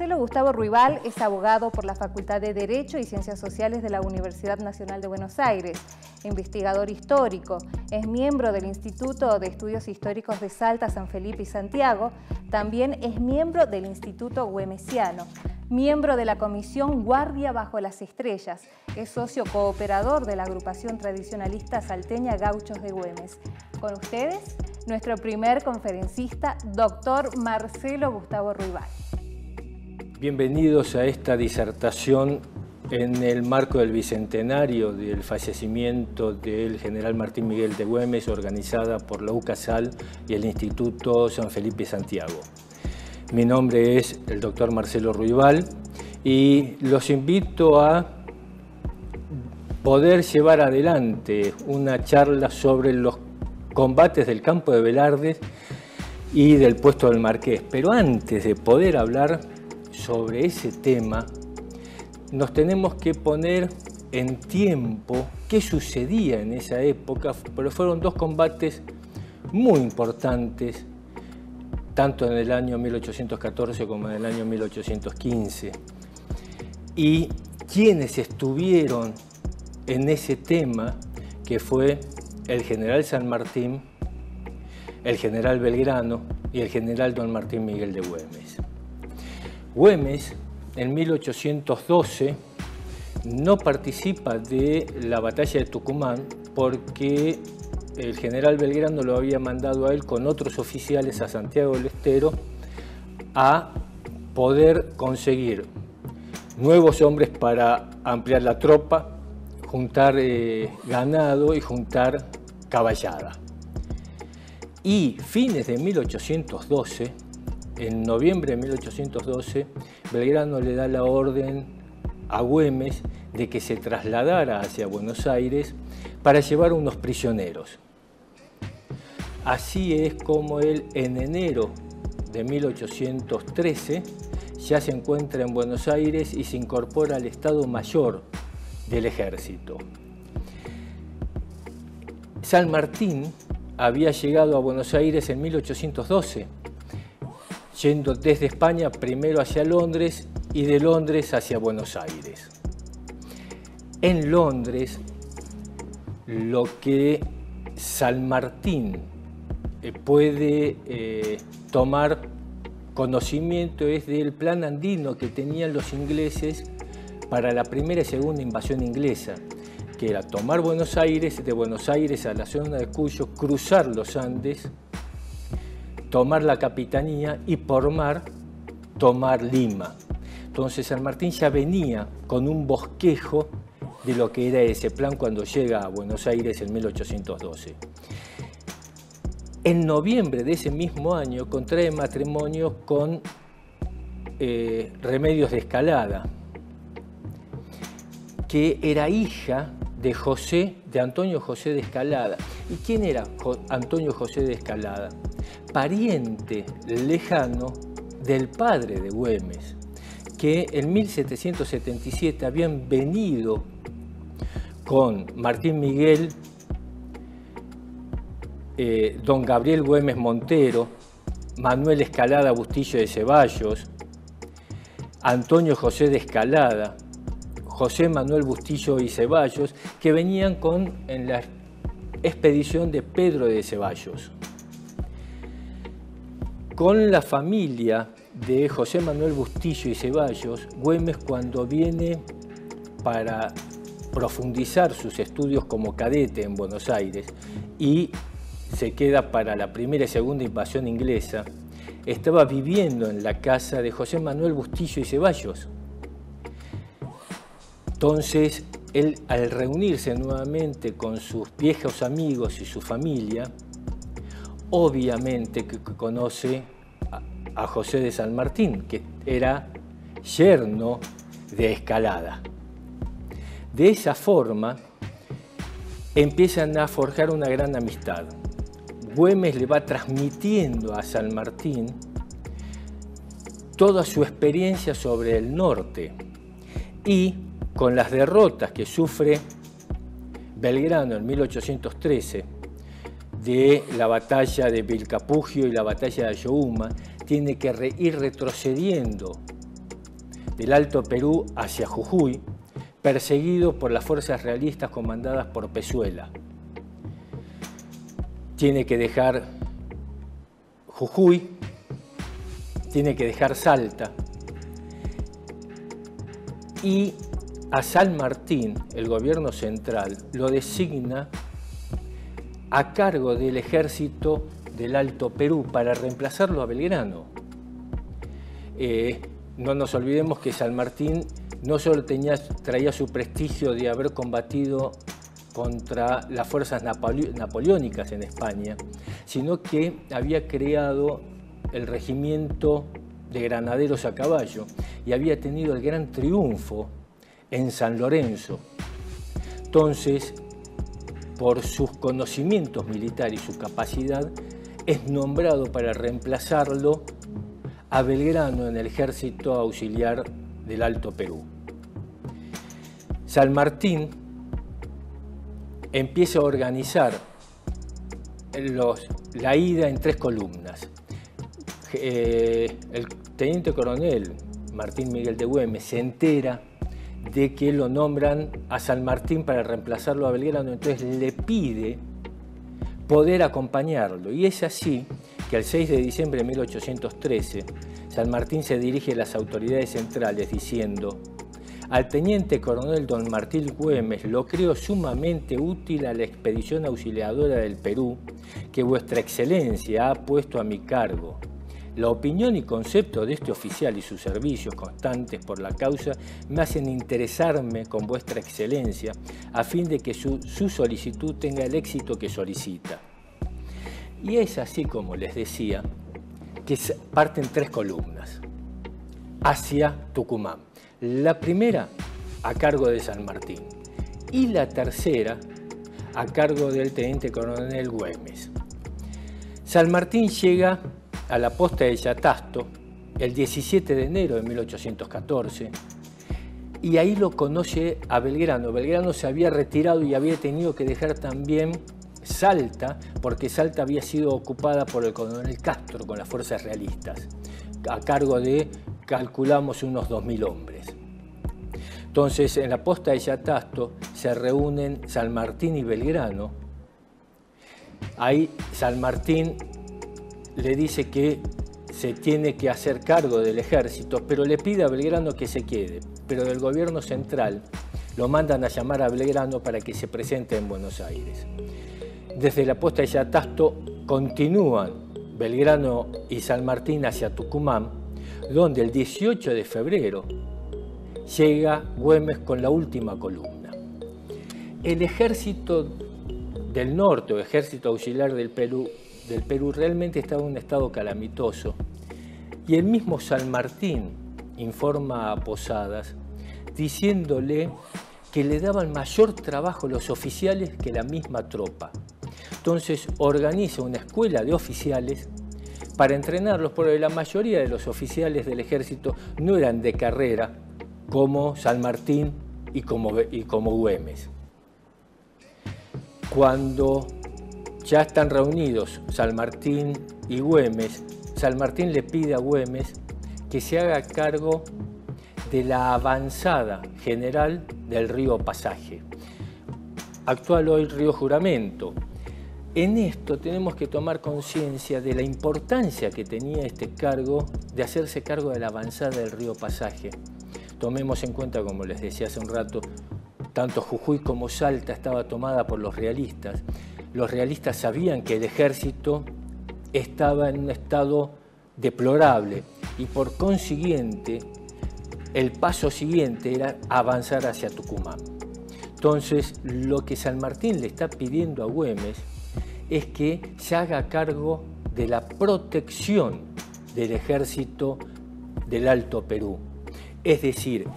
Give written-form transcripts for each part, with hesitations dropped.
Marcelo Gustavo Ruibal es abogado por la Facultad de Derecho y Ciencias Sociales de la Universidad Nacional de Buenos Aires, investigador histórico, es miembro del Instituto de Estudios Históricos de Salta, San Felipe y Santiago, también es miembro del Instituto Güemesiano, miembro de la Comisión Guardia Bajo las Estrellas, es socio cooperador de la agrupación tradicionalista salteña Gauchos de Güemes. Con ustedes, nuestro primer conferencista, doctor Marcelo Gustavo Ruibal. Bienvenidos a esta disertación en el marco del bicentenario del fallecimiento del general Martín Miguel de Güemes, organizada por la UCASAL y el Instituto San Felipe y Santiago. Mi nombre es el doctor Marcelo Ruibal y los invito a poder llevar adelante una charla sobre los combates del campo de Velarde y del puesto del Marqués. Pero antes de poder hablar sobre ese tema, nos tenemos que poner en tiempo qué sucedía en esa época, pero fueron dos combates muy importantes, tanto en el año 1814 como en el año 1815. Y quienes estuvieron en ese tema, que fue el general San Martín, el general Belgrano y el general don Martín Miguel de Güemes. Güemes, en 1812, no participa de la batalla de Tucumán porque el general Belgrano lo había mandado a él con otros oficiales a Santiago del Estero a poder conseguir nuevos hombres para ampliar la tropa, juntar ganado y juntar caballada. Y fines de 1812, en noviembre de 1812, Belgrano le da la orden a Güemes de que se trasladara hacia Buenos Aires para llevar unos prisioneros. Así es como él, en enero de 1813, ya se encuentra en Buenos Aires y se incorpora al Estado Mayor del Ejército. San Martín había llegado a Buenos Aires en 1812, yendo desde España primero hacia Londres y de Londres hacia Buenos Aires. En Londres, lo que San Martín puede tomar conocimiento es del plan andino que tenían los ingleses para la primera y segunda invasión inglesa, que era tomar Buenos Aires, de Buenos Aires a la zona de Cuyo, cruzar los Andes, tomar la capitanía y por mar tomar Lima. Entonces San Martín ya venía con un bosquejo de lo que era ese plan cuando llega a Buenos Aires en 1812. En noviembre de ese mismo año contrae matrimonio con Remedios de Escalada, que era hija de Antonio José de Escalada. ¿Y quién era Antonio José de Escalada? Pariente lejano del padre de Güemes, que en 1777 habían venido con Martín Miguel, don Gabriel Güemes Montero, Manuel Escalada Bustillo de Ceballos, Antonio José de Escalada, José Manuel Bustillo y Ceballos, que venían en la expedición de Pedro de Ceballos. Con la familia de José Manuel Bustillo y Ceballos, Güemes, cuando viene para profundizar sus estudios como cadete en Buenos Aires y se queda para la primera y segunda invasión inglesa, estaba viviendo en la casa de José Manuel Bustillo y Ceballos. Entonces, él, al reunirse nuevamente con sus viejos amigos y su familia, obviamente que conoce a José de San Martín, que era yerno de Escalada. De esa forma, empiezan a forjar una gran amistad. Güemes le va transmitiendo a San Martín toda su experiencia sobre el norte y con las derrotas que sufre Belgrano en 1813 de la batalla de Vilcapugio y la batalla de Ayohuma, tiene que ir retrocediendo del Alto Perú hacia Jujuy, perseguido por las fuerzas realistas comandadas por Pezuela. Tiene que dejar Jujuy, tiene que dejar Salta, y a San Martín, el gobierno central, lo designa a cargo del ejército del Alto Perú para reemplazarlo a Belgrano. No nos olvidemos que San Martín no solo traía su prestigio de haber combatido contra las fuerzas napoleónicas en España, sino que había creado el regimiento de granaderos a caballo y había tenido el gran triunfo en San Lorenzo. Entonces, por sus conocimientos militares y su capacidad, es nombrado para reemplazarlo a Belgrano en el ejército auxiliar del Alto Perú. San Martín empieza a organizar la ida en 3 columnas. El teniente coronel Martín Miguel de Güemes se entera de que lo nombran a San Martín para reemplazarlo a Belgrano, entonces le pide poder acompañarlo. Y es así que el 6 de diciembre de 1813, San Martín se dirige a las autoridades centrales diciendo: al teniente coronel don Martín Güemes lo creo sumamente útil a la expedición auxiliadora del Perú que vuestra excelencia ha puesto a mi cargo. La opinión y concepto de este oficial y sus servicios constantes por la causa me hacen interesarme con vuestra excelencia a fin de que su solicitud tenga el éxito que solicita. Y es así, como les decía, que parten 3 columnas hacia Tucumán. La primera a cargo de San Martín y la tercera a cargo del teniente coronel Güemes. San Martín llega a la posta de Yatasto el 17 de enero de 1814 y ahí lo conoce a Belgrano. Belgrano se había retirado y había tenido que dejar también Salta, porque Salta había sido ocupada por el coronel Castro con las fuerzas realistas, a cargo de, calculamos, unos 2000 hombres. Entonces, en la posta de Yatasto se reúnen San Martín y Belgrano. Ahí San Martín le dice que se tiene que hacer cargo del ejército, pero le pide a Belgrano que se quede. Pero del gobierno central lo mandan a llamar a Belgrano para que se presente en Buenos Aires. Desde la posta de Yatasto continúan Belgrano y San Martín hacia Tucumán, donde el 18 de febrero llega Güemes con la última columna. El ejército del norte, o ejército auxiliar del Perú realmente estaba en un estado calamitoso. Y el mismo San Martín informa a Posadas diciéndole que le daban mayor trabajo los oficiales que la misma tropa. Entonces organiza una escuela de oficiales para entrenarlos, porque la mayoría de los oficiales del ejército no eran de carrera, como San Martín y como Güemes. Cuando ya están reunidos San Martín y Güemes, San Martín le pide a Güemes que se haga cargo de la avanzada general del río Pasaje, actual hoy río Juramento. En esto tenemos que tomar conciencia de la importancia que tenía este cargo de hacerse cargo de la avanzada del río Pasaje. Tomemos en cuenta, como les decía hace un rato, tanto Jujuy como Salta estaba tomada por los realistas. Los realistas sabían que el ejército estaba en un estado deplorable y por consiguiente el paso siguiente era avanzar hacia Tucumán. Entonces, lo que San Martín le está pidiendo a Güemes es que se haga cargo de la protección del ejército del Alto Perú. Es decir,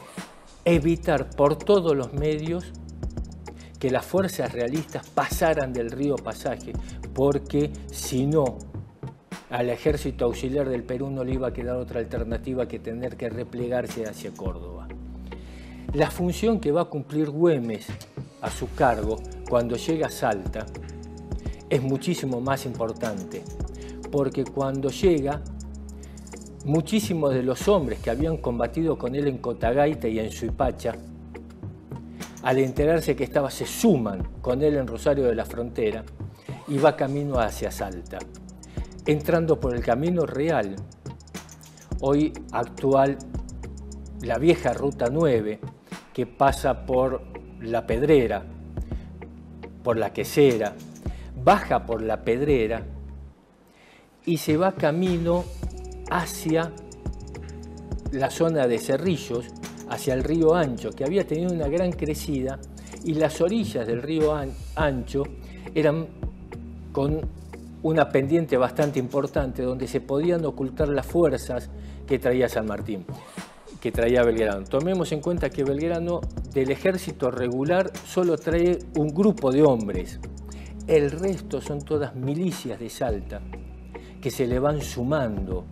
evitar por todos los medios que las fuerzas realistas pasaran del río Pasaje, porque si no, al ejército auxiliar del Perú no le iba a quedar otra alternativa que tener que replegarse hacia Córdoba. La función que va a cumplir Güemes a su cargo cuando llega a Salta es muchísimo más importante, porque cuando llega muchísimos de los hombres que habían combatido con él en Cotagaita y en Suipacha, al enterarse que estaba, se suman con él en Rosario de la Frontera y va camino hacia Salta, entrando por el Camino Real, hoy actual, la vieja Ruta 9, que pasa por La Pedrera, por La Quesera, baja por La Pedrera y se va camino hacia la zona de Cerrillos, hacia el río Ancho, que había tenido una gran crecida, y las orillas del río Ancho eran con una pendiente bastante importante donde se podían ocultar las fuerzas que traía San Martín, que traía Belgrano. Tomemos en cuenta que Belgrano del ejército regular solo trae un grupo de hombres. El resto son todas milicias de Salta que se le van sumando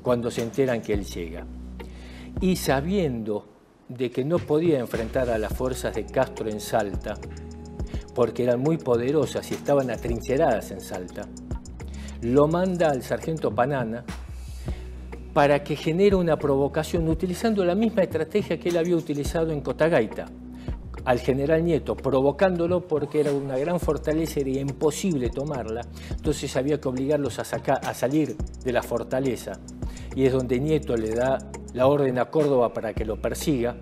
cuando se enteran que él llega. Y sabiendo de que no podía enfrentar a las fuerzas de Castro en Salta, porque eran muy poderosas y estaban atrincheradas en Salta, lo manda al sargento Panana para que genere una provocación utilizando la misma estrategia que él había utilizado en Cotagaita, al general Nieto, provocándolo porque era una gran fortaleza y era imposible tomarla, entonces había que obligarlos a salir de la fortaleza, y es donde Nieto le da la orden a Córdoba para que lo persiga,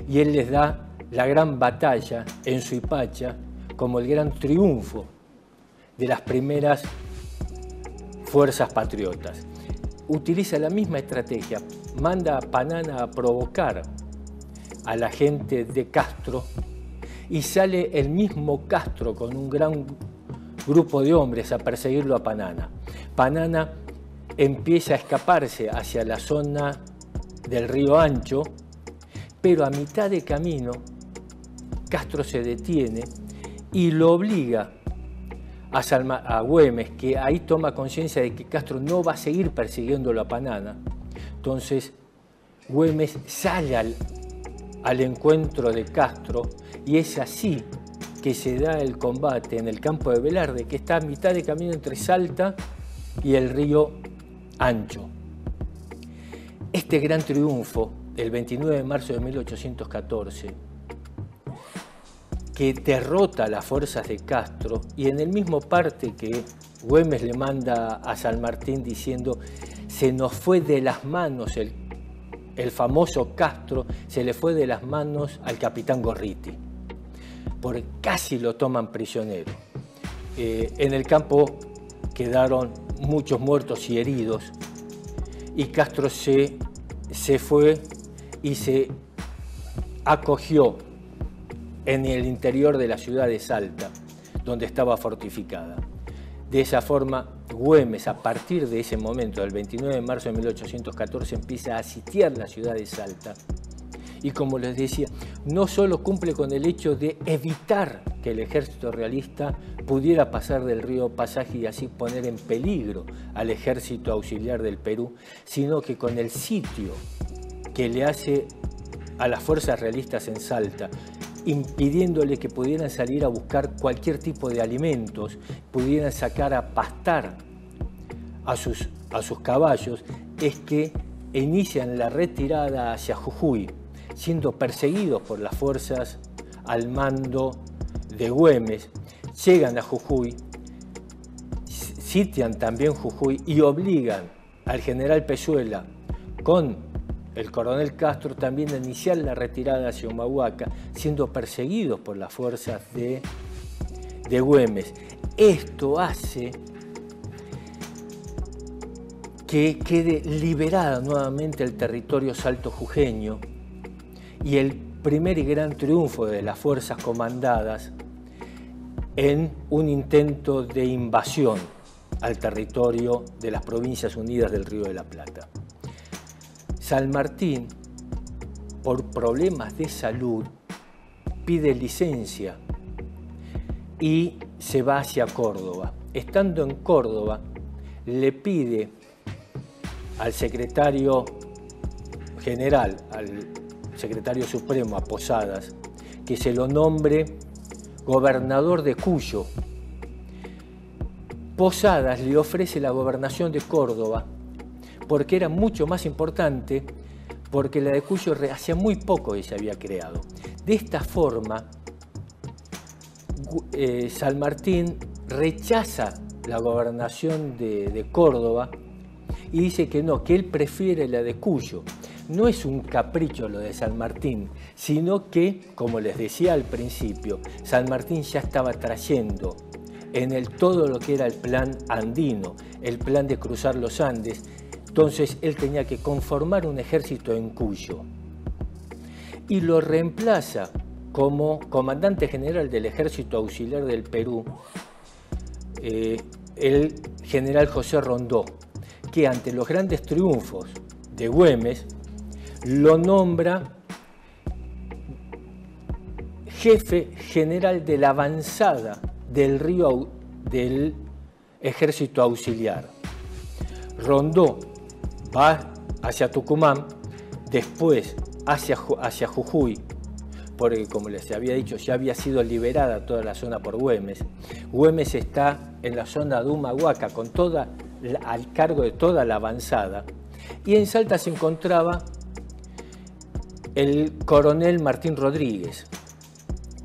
y él les da la gran batalla en Suipacha como el gran triunfo de las primeras fuerzas patriotas. Utiliza la misma estrategia, manda a Panana a provocar a la gente de Castro y sale el mismo Castro con un gran grupo de hombres a perseguirlo a Panana. Panana empieza a escaparse hacia la zona del río Ancho, pero a mitad de camino Castro se detiene y lo obliga a Güemes, que ahí toma conciencia de que Castro no va a seguir persiguiéndolo a Panana. Entonces Güemes sale al encuentro de Castro y es así que se da el combate en el campo de Velarde, que está a mitad de camino entre Salta y el río Ancho. Este gran triunfo, el 29 de marzo de 1814, que derrota a las fuerzas de Castro, y en el mismo parte que Güemes le manda a San Martín diciendo se nos fue de las manos el famoso Castro, se le fue de las manos al capitán Gorriti, porque casi lo toman prisionero. En el campo quedaron muchos muertos y heridos, y Castro se fue y se acogió en el interior de la ciudad de Salta, donde estaba fortificada. De esa forma, Güemes, a partir de ese momento, del 29 de marzo de 1814, empieza a sitiar la ciudad de Salta. Y como les decía, no solo cumple con el hecho de evitar que el ejército realista pudiera pasar del río Pasaje y así poner en peligro al ejército auxiliar del Perú, sino que con el sitio que le hace a las fuerzas realistas en Salta, impidiéndole que pudieran salir a buscar cualquier tipo de alimentos, pudieran sacar a pastar a sus caballos, es que inician la retirada hacia Jujuy, siendo perseguidos por las fuerzas al mando de Güemes. Llegan a Jujuy, sitian también Jujuy y obligan al general Pezuela con el coronel Castro también a iniciar la retirada hacia Humahuaca, siendo perseguidos por las fuerzas de Güemes. Esto hace que quede liberada nuevamente el territorio salto-jujeño y el primer y gran triunfo de las fuerzas comandadas en un intento de invasión al territorio de las Provincias Unidas del Río de la Plata. San Martín, por problemas de salud, pide licencia y se va hacia Córdoba. Estando en Córdoba, le pide al secretario general, al secretario supremo, a Posadas, que se lo nombre gobernador de Cuyo. Posadas le ofrece la gobernación de Córdoba porque era mucho más importante, porque la de Cuyo hacía muy poco que se había creado. De esta forma, San Martín rechaza la gobernación de Córdoba y dice que no, que él prefiere la de Cuyo. No es un capricho lo de San Martín, sino que, como les decía al principio, San Martín ya estaba trayendo en todo lo que era el plan andino, el plan de cruzar los Andes. Entonces él tenía que conformar un ejército en Cuyo y lo reemplaza como comandante general del Ejército Auxiliar del Perú el general José Rondó, que ante los grandes triunfos de Güemes lo nombra jefe general de la avanzada del Ejército Auxiliar. Rondó va hacia Tucumán, después hacia Jujuy, porque como les había dicho, ya había sido liberada toda la zona por Güemes. Güemes está en la zona de Humahuaca, al cargo de toda la avanzada. Y en Salta se encontraba el coronel Martín Rodríguez,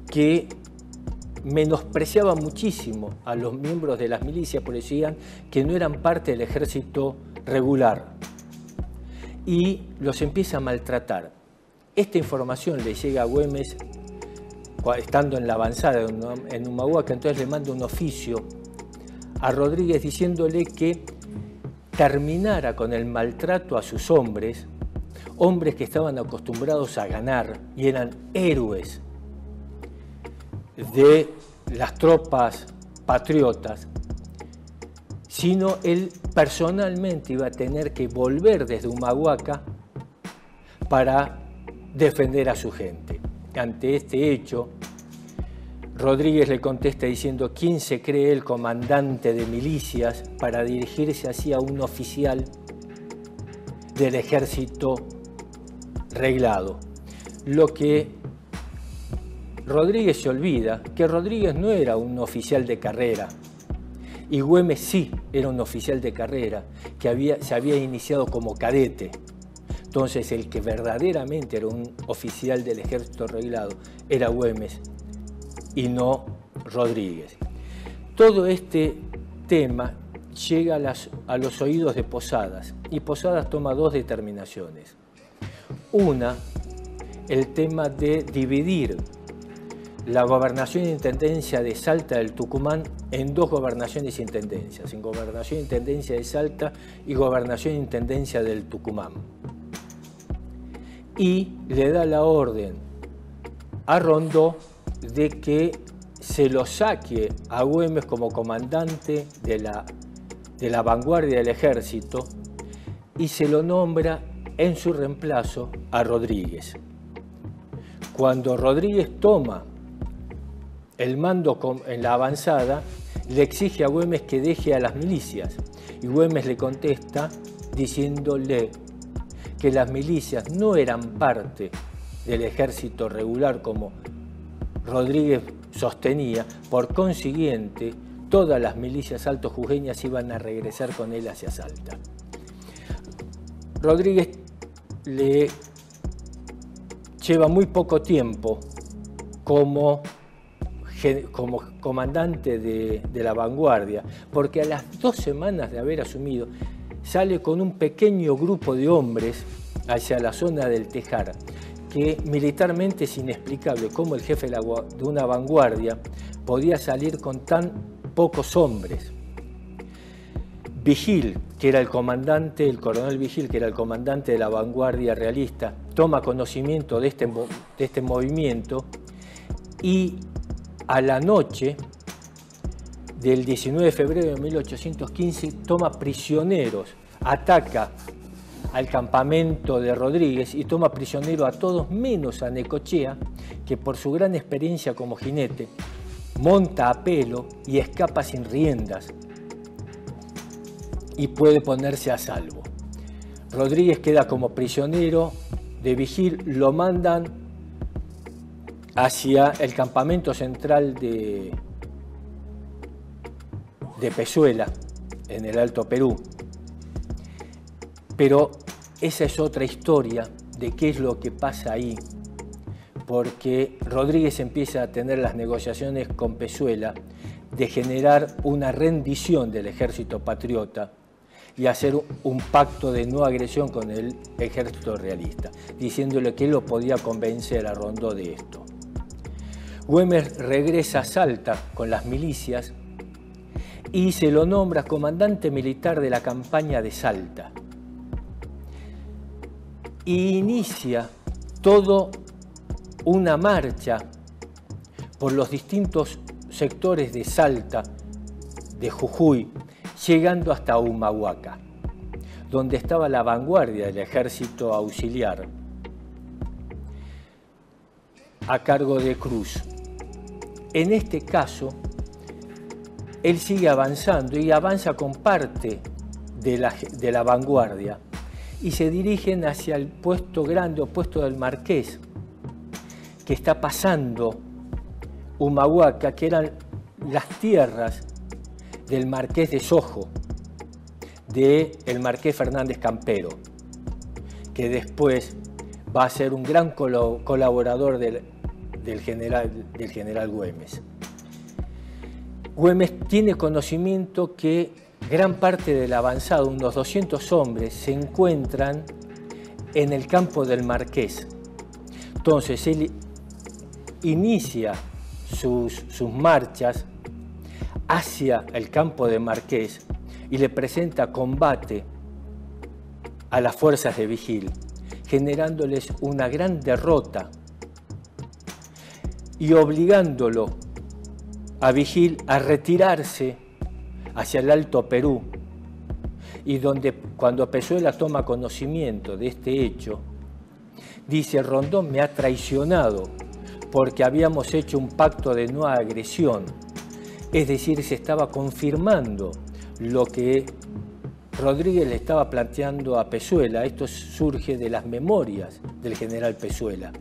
que menospreciaba muchísimo a los miembros de las milicias, porque decían que no eran parte del ejército regular, y los empieza a maltratar. Esta información le llega a Güemes estando en la avanzada en Humahuaca, entonces le manda un oficio a Rodríguez diciéndole que terminara con el maltrato a sus hombres que estaban acostumbrados a ganar y eran héroes de las tropas patriotas, sino él personalmente iba a tener que volver desde Humahuaca para defender a su gente. Ante este hecho, Rodríguez le contesta diciendo: ¿quién se cree el comandante de milicias para dirigirse hacia un oficial del ejército reglado? Lo que Rodríguez se olvida, que Rodríguez no era un oficial de carrera, y Güemes sí era un oficial de carrera, que se había iniciado como cadete. Entonces el que verdaderamente era un oficial del ejército reglado era Güemes y no Rodríguez. Todo este tema llega a los oídos de Posadas, y Posadas toma dos determinaciones. Una, el tema de dividir la gobernación e intendencia de Salta del Tucumán en dos gobernaciones e intendencias, en gobernación e intendencia de Salta y gobernación e intendencia del Tucumán. Y le da la orden a Rondó de que se lo saque a Güemes como comandante de la vanguardia del ejército y se lo nombra en su reemplazo a Rodríguez. Cuando Rodríguez toma el mando en la avanzada, le exige a Güemes que deje a las milicias, y Güemes le contesta diciéndole que las milicias no eran parte del ejército regular como Rodríguez sostenía. Por consiguiente, todas las milicias altojujeñas iban a regresar con él hacia Salta. Rodríguez le lleva muy poco tiempo como comandante de la vanguardia, porque a las 2 semanas de haber asumido, sale con un pequeño grupo de hombres hacia la zona del Tejar, que militarmente es inexplicable cómo el jefe de una vanguardia podía salir con tan pocos hombres. Vigil, que era el comandante, el coronel Vigil, que era el comandante de la vanguardia realista, toma conocimiento de este movimiento y a la noche del 19 de febrero de 1815 toma prisioneros, ataca al campamento de Rodríguez y toma prisionero a todos menos a Necochea, que por su gran experiencia como jinete monta a pelo y escapa sin riendas y puede ponerse a salvo. Rodríguez queda como prisionero de Vigil, lo mandan hacia el campamento central de Pezuela, en el Alto Perú. Pero esa es otra historia de qué es lo que pasa ahí, porque Rodríguez empieza a tener las negociaciones con Pezuela de generar una rendición del ejército patriota y hacer un pacto de no agresión con el ejército realista, diciéndole que él lo podía convencer a Rondó de esto. Güemes regresa a Salta con las milicias y se lo nombra comandante militar de la campaña de Salta. Y inicia toda una marcha por los distintos sectores de Salta, de Jujuy, llegando hasta Humahuaca, donde estaba la vanguardia del ejército auxiliar, a cargo de Cruz. En este caso, él sigue avanzando y avanza con parte de la vanguardia y se dirigen hacia el puesto grande o puesto del Marqués, que está pasando Humahuaca, que eran las tierras del Marqués de Sojo, del Marqués Fernández Campero, que después va a ser un gran colaborador del general Güemes. Güemes tiene conocimiento que gran parte del avanzado, unos 200 hombres, se encuentran en el campo del Marqués. Entonces él inicia sus marchas hacia el campo de Marqués y le presenta combate a las fuerzas de Vigil, generándoles una gran derrota y obligándolo a Vigil a retirarse hacia el Alto Perú, y donde cuando Pezuela toma conocimiento de este hecho, dice: Rondón me ha traicionado porque habíamos hecho un pacto de no agresión. Es decir, se estaba confirmando lo que Rodríguez le estaba planteando a Pezuela. Esto surge de las memorias del general Pezuela.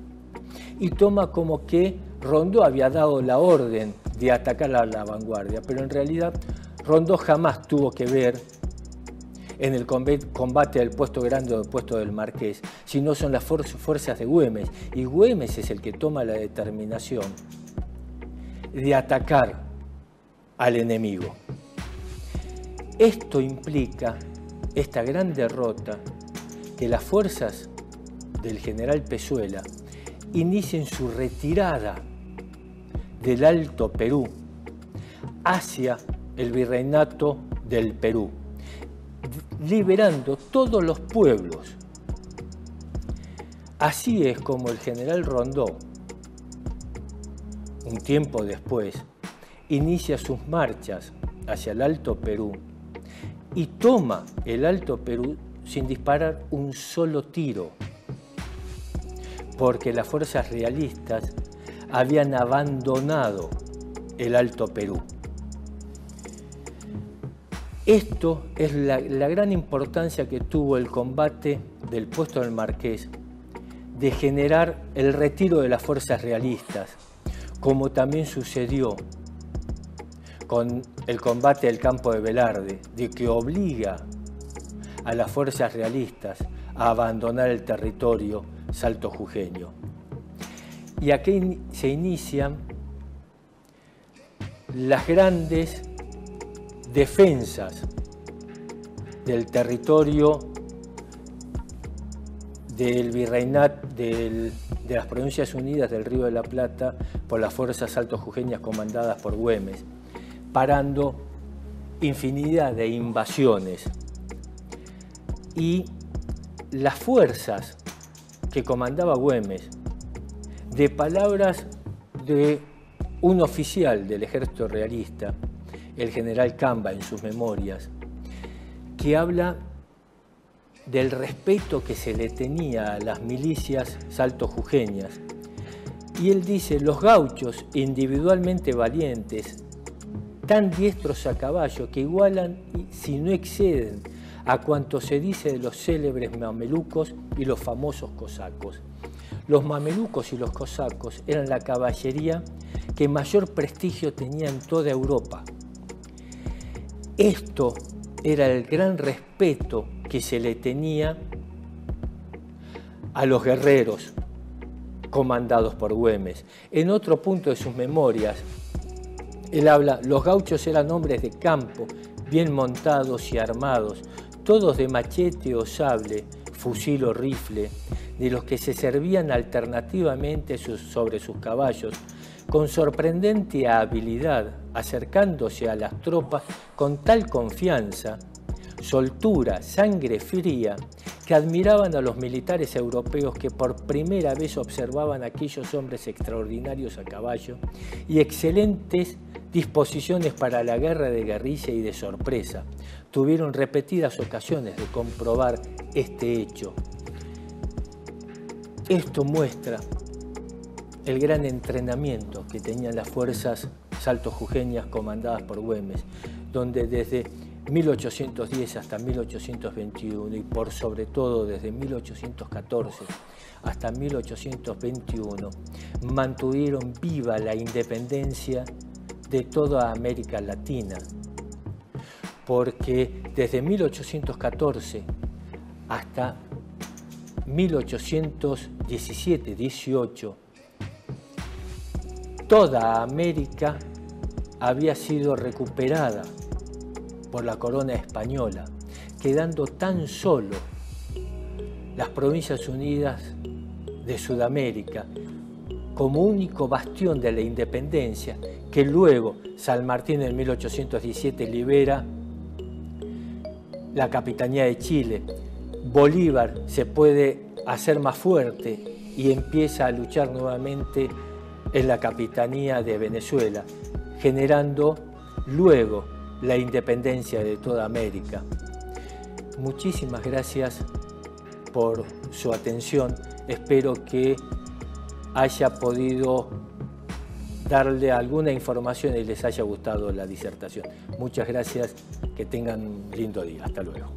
Y toma como que Rondó había dado la orden de atacar a la vanguardia, pero en realidad Rondó jamás tuvo que ver en el combate del puesto grande o del puesto del Marqués, sino son las fuerzas de Güemes, y Güemes es el que toma la determinación de atacar al enemigo. Esto implica, esta gran derrota, que las fuerzas del general Pezuela inicien su retirada del Alto Perú hacia el virreinato del Perú, liberando todos los pueblos. Así es como el general Rondó, un tiempo después, inicia sus marchas hacia el Alto Perú y toma el Alto Perú sin disparar un solo tiro, porque las fuerzas realistas habían abandonado el Alto Perú. Esto es la gran importancia que tuvo el combate del puesto del Marqués, de generar el retiro de las fuerzas realistas, como también sucedió con el combate del campo de Velarde, de que obliga a las fuerzas realistas a abandonar el territorio saltojujeño. Y aquí se inician las grandes defensas del territorio del virreinato de las Provincias Unidas del Río de la Plata por las fuerzas saltojujeñas comandadas por Güemes, parando infinidad de invasiones. Y las fuerzas que comandaba Güemes, de palabras de un oficial del ejército realista, el general Camba, en sus memorias, que habla del respeto que se le tenía a las milicias saltojujeñas. Y él dice: los gauchos, individualmente valientes, tan diestros a caballo, que igualan, si no exceden, a cuanto se dice de los célebres mamelucos y los famosos cosacos. Los mamelucos y los cosacos eran la caballería que mayor prestigio tenía en toda Europa. Esto era el gran respeto que se le tenía a los guerreros comandados por Güemes. En otro punto de sus memorias, él habla: los gauchos eran hombres de campo, bien montados y armados, todos de machete o sable, fusil o rifle, de los que se servían alternativamente sobre sus caballos, con sorprendente habilidad, acercándose a las tropas con tal confianza, soltura, sangre fría, que admiraban a los militares europeos que por primera vez observaban a aquellos hombres extraordinarios a caballo y excelentes disposiciones para la guerra de guerrilla y de sorpresa. Tuvieron repetidas ocasiones de comprobar este hecho. Esto muestra el gran entrenamiento que tenían las fuerzas saltojujeñas comandadas por Güemes, donde desde 1810 hasta 1821 y por sobre todo desde 1814 hasta 1821 mantuvieron viva la independencia de toda América Latina, porque desde 1814 hasta 1817-18 toda América había sido recuperada por la corona española, quedando tan solo las Provincias Unidas de Sudamérica como único bastión de la independencia, que luego San Martín en 1817 libera la Capitanía de Chile. Bolívar se puede hacer más fuerte y empieza a luchar nuevamente en la Capitanía de Venezuela, generando luego la independencia de toda América. Muchísimas gracias por su atención. Espero que haya podido darle alguna información y les haya gustado la disertación. Muchas gracias, que tengan un lindo día. Hasta luego.